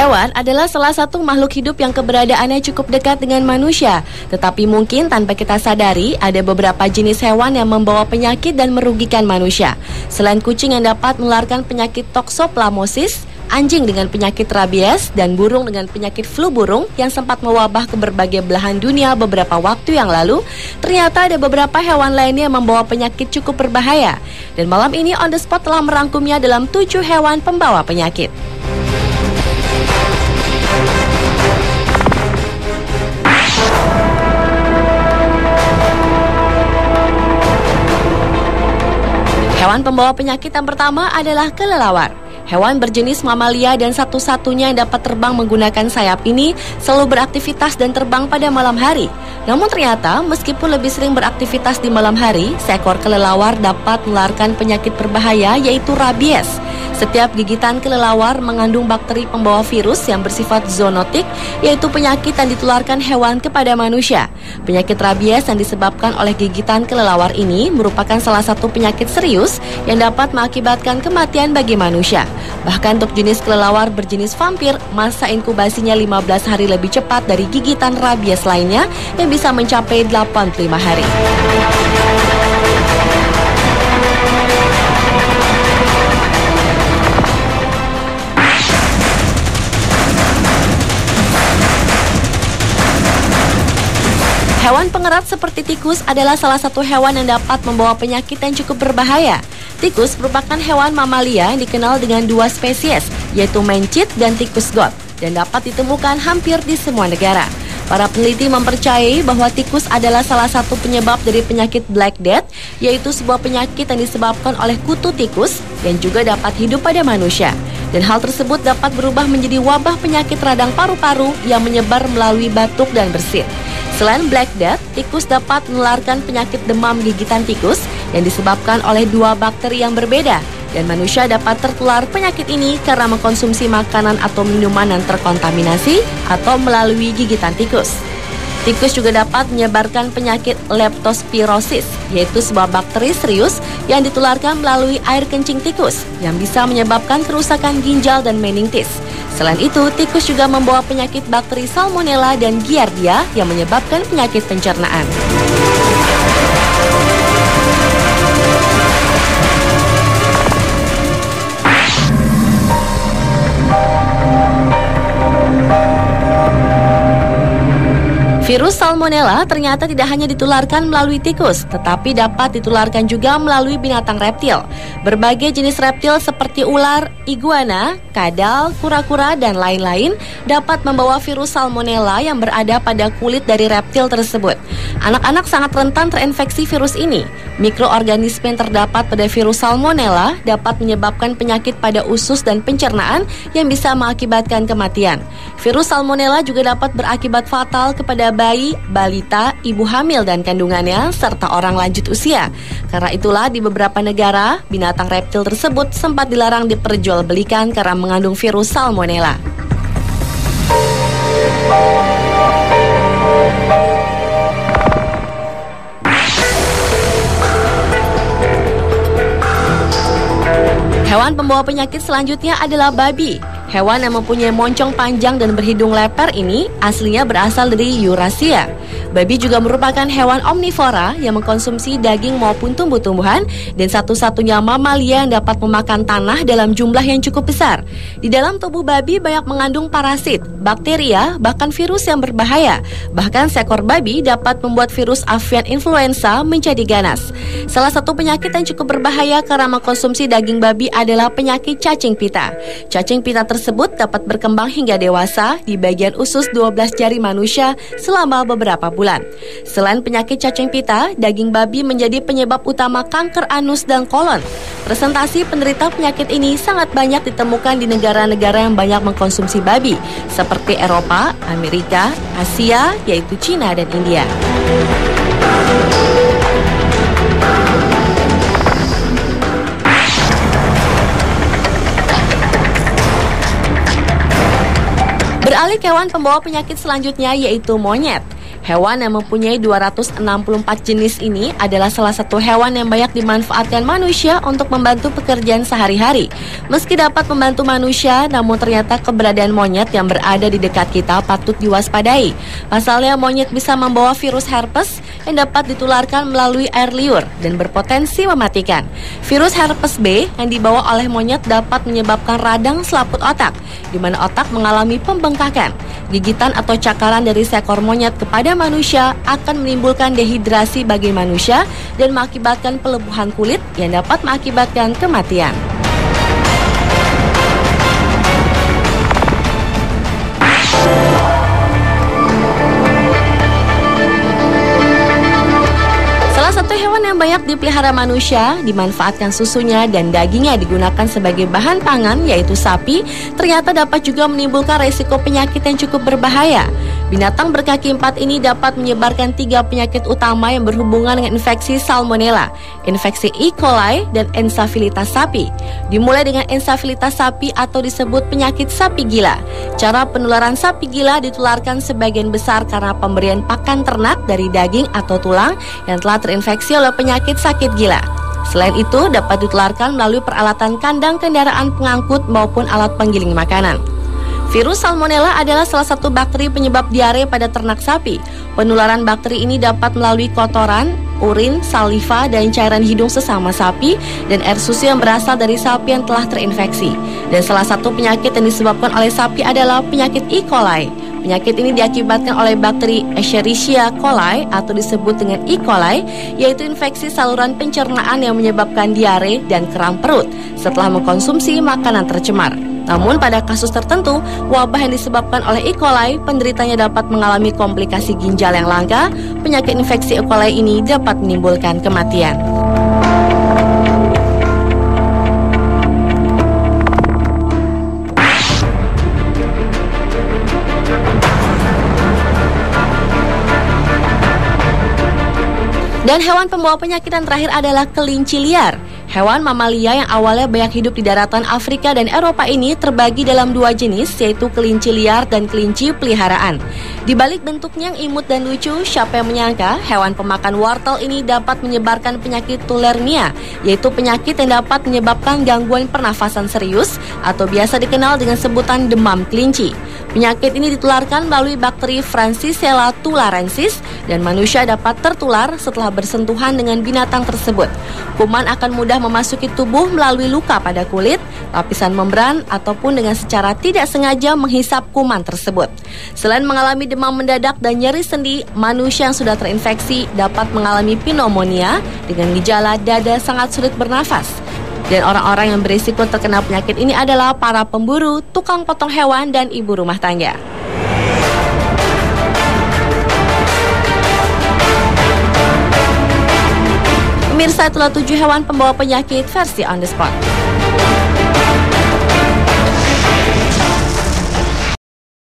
Hewan adalah salah satu makhluk hidup yang keberadaannya cukup dekat dengan manusia. Tetapi mungkin tanpa kita sadari, ada beberapa jenis hewan yang membawa penyakit dan merugikan manusia. Selain kucing yang dapat menularkan penyakit toksoplasmosis, anjing dengan penyakit rabies, dan burung dengan penyakit flu burung yang sempat mewabah ke berbagai belahan dunia beberapa waktu yang lalu, ternyata ada beberapa hewan lainnya yang membawa penyakit cukup berbahaya. Dan malam ini On The Spot telah merangkumnya dalam 7 hewan pembawa penyakit. Hewan pembawa penyakit yang pertama adalah kelelawar. Hewan berjenis mamalia dan satu-satunya yang dapat terbang menggunakan sayap ini selalu beraktivitas dan terbang pada malam hari. Namun ternyata meskipun lebih sering beraktivitas di malam hari, seekor kelelawar dapat menularkan penyakit berbahaya yaitu rabies. Setiap gigitan kelelawar mengandung bakteri pembawa virus yang bersifat zoonotik, yaitu penyakit yang ditularkan hewan kepada manusia. Penyakit rabies yang disebabkan oleh gigitan kelelawar ini merupakan salah satu penyakit serius yang dapat mengakibatkan kematian bagi manusia. Bahkan untuk jenis kelelawar berjenis vampir, masa inkubasinya 15 hari lebih cepat dari gigitan rabies lainnya yang bisa mencapai 85 hari. Hewan pengerat seperti tikus adalah salah satu hewan yang dapat membawa penyakit yang cukup berbahaya. Tikus merupakan hewan mamalia yang dikenal dengan 2 spesies, yaitu mencit dan tikus got, dan dapat ditemukan hampir di semua negara. Para peneliti mempercayai bahwa tikus adalah salah satu penyebab dari penyakit Black Death, yaitu sebuah penyakit yang disebabkan oleh kutu tikus dan juga dapat hidup pada manusia. Dan hal tersebut dapat berubah menjadi wabah penyakit radang paru-paru yang menyebar melalui batuk dan bersin. Selain Black Death, tikus dapat menularkan penyakit demam gigitan tikus yang disebabkan oleh 2 bakteri yang berbeda. Dan manusia dapat tertular penyakit ini karena mengkonsumsi makanan atau minuman yang terkontaminasi atau melalui gigitan tikus. Tikus juga dapat menyebarkan penyakit leptospirosis, yaitu sebuah bakteri serius yang ditularkan melalui air kencing tikus yang bisa menyebabkan kerusakan ginjal dan meningitis. Selain itu, tikus juga membawa penyakit bakteri salmonella dan giardia yang menyebabkan penyakit pencernaan. Virus salmonella ternyata tidak hanya ditularkan melalui tikus, tetapi dapat ditularkan juga melalui binatang reptil. Berbagai jenis reptil seperti ular, iguana, kadal, kura-kura, dan lain-lain dapat membawa virus salmonella yang berada pada kulit dari reptil tersebut. Anak-anak sangat rentan terinfeksi virus ini. Mikroorganisme yang terdapat pada virus salmonella dapat menyebabkan penyakit pada usus dan pencernaan yang bisa mengakibatkan kematian. Virus salmonella juga dapat berakibat fatal kepada bayi, balita, ibu hamil dan kandungannya, serta orang lanjut usia. Karena itulah di beberapa negara, binatang reptil tersebut sempat dilarang diperjualbelikan karena mengandung virus salmonella. Hewan pembawa penyakit selanjutnya adalah babi. Hewan yang mempunyai moncong panjang dan berhidung lebar ini aslinya berasal dari Eurasia. Babi juga merupakan hewan omnivora yang mengkonsumsi daging maupun tumbuh-tumbuhan dan satu-satunya mamalia yang dapat memakan tanah dalam jumlah yang cukup besar. Di dalam tubuh babi banyak mengandung parasit, bakteria, bahkan virus yang berbahaya. Bahkan seekor babi dapat membuat virus avian influenza menjadi ganas. Salah satu penyakit yang cukup berbahaya karena mengkonsumsi daging babi adalah penyakit cacing pita. Cacing pita tersebut dapat berkembang hingga dewasa di bagian usus 12 jari manusia selama beberapa bulan. Selain penyakit cacing pita, daging babi menjadi penyebab utama kanker anus dan kolon. Presentasi penderita penyakit ini sangat banyak ditemukan di negara-negara yang banyak mengkonsumsi babi, seperti Eropa, Amerika, Asia, yaitu Cina dan India. Beralih ke hewan pembawa penyakit selanjutnya yaitu monyet. Hewan yang mempunyai 264 jenis ini adalah salah satu hewan yang banyak dimanfaatkan manusia untuk membantu pekerjaan sehari-hari. Meski dapat membantu manusia, namun ternyata keberadaan monyet yang berada di dekat kita patut diwaspadai. Pasalnya, monyet bisa membawa virus herpes yang dapat ditularkan melalui air liur dan berpotensi mematikan. Virus herpes B yang dibawa oleh monyet dapat menyebabkan radang selaput otak, di mana otak mengalami pembengkakan. Gigitan atau cakaran dari seekor monyet kepada manusia akan menimbulkan dehidrasi bagi manusia dan mengakibatkan pelebuhan kulit yang dapat mengakibatkan kematian. Yang banyak dipelihara manusia, dimanfaatkan susunya dan dagingnya digunakan sebagai bahan pangan, yaitu sapi, ternyata dapat juga menimbulkan resiko penyakit yang cukup berbahaya. Binatang berkaki 4 ini dapat menyebarkan 3 penyakit utama yang berhubungan dengan infeksi Salmonella, infeksi E. coli, dan ensafilitas sapi. Dimulai dengan ensafilitas sapi atau disebut penyakit sapi gila. Cara penularan sapi gila ditularkan sebagian besar karena pemberian pakan ternak dari daging atau tulang yang telah terinfeksi oleh penyakit sakit gila. Selain itu, dapat ditularkan melalui peralatan kandang kendaraan pengangkut maupun alat penggiling makanan. Virus Salmonella adalah salah satu bakteri penyebab diare pada ternak sapi. Penularan bakteri ini dapat melalui kotoran, urin, saliva, dan cairan hidung sesama sapi dan air susu yang berasal dari sapi yang telah terinfeksi. Dan salah satu penyakit yang disebabkan oleh sapi adalah penyakit E. coli. Penyakit ini diakibatkan oleh bakteri Escherichia coli atau disebut dengan E. coli, yaitu infeksi saluran pencernaan yang menyebabkan diare dan kram perut setelah mengkonsumsi makanan tercemar. Namun pada kasus tertentu, wabah yang disebabkan oleh E. coli, penderitanya dapat mengalami komplikasi ginjal yang langka. Penyakit infeksi E. coli ini dapat menimbulkan kematian. Dan hewan pembawa penyakit yang terakhir adalah kelinci liar. Hewan mamalia yang awalnya banyak hidup di daratan Afrika dan Eropa ini terbagi dalam 2 jenis, yaitu kelinci liar dan kelinci peliharaan. Di balik bentuknya yang imut dan lucu, siapa yang menyangka hewan pemakan wortel ini dapat menyebarkan penyakit tularmia, yaitu penyakit yang dapat menyebabkan gangguan pernafasan serius atau biasa dikenal dengan sebutan demam kelinci. Penyakit ini ditularkan melalui bakteri Francisella tularensis dan manusia dapat tertular setelah bersentuhan dengan binatang tersebut. Kuman akan mudah memasuki tubuh melalui luka pada kulit, lapisan membran, ataupun dengan secara tidak sengaja menghisap kuman tersebut. Selain mengalami demam mendadak dan nyeri sendi, manusia yang sudah terinfeksi dapat mengalami pneumonia dengan gejala dada sangat sulit bernafas. Dan orang-orang yang berisiko terkena penyakit ini adalah para pemburu, tukang potong hewan, dan ibu rumah tangga. Pemirsa, itulah 7 hewan pembawa penyakit versi on the spot.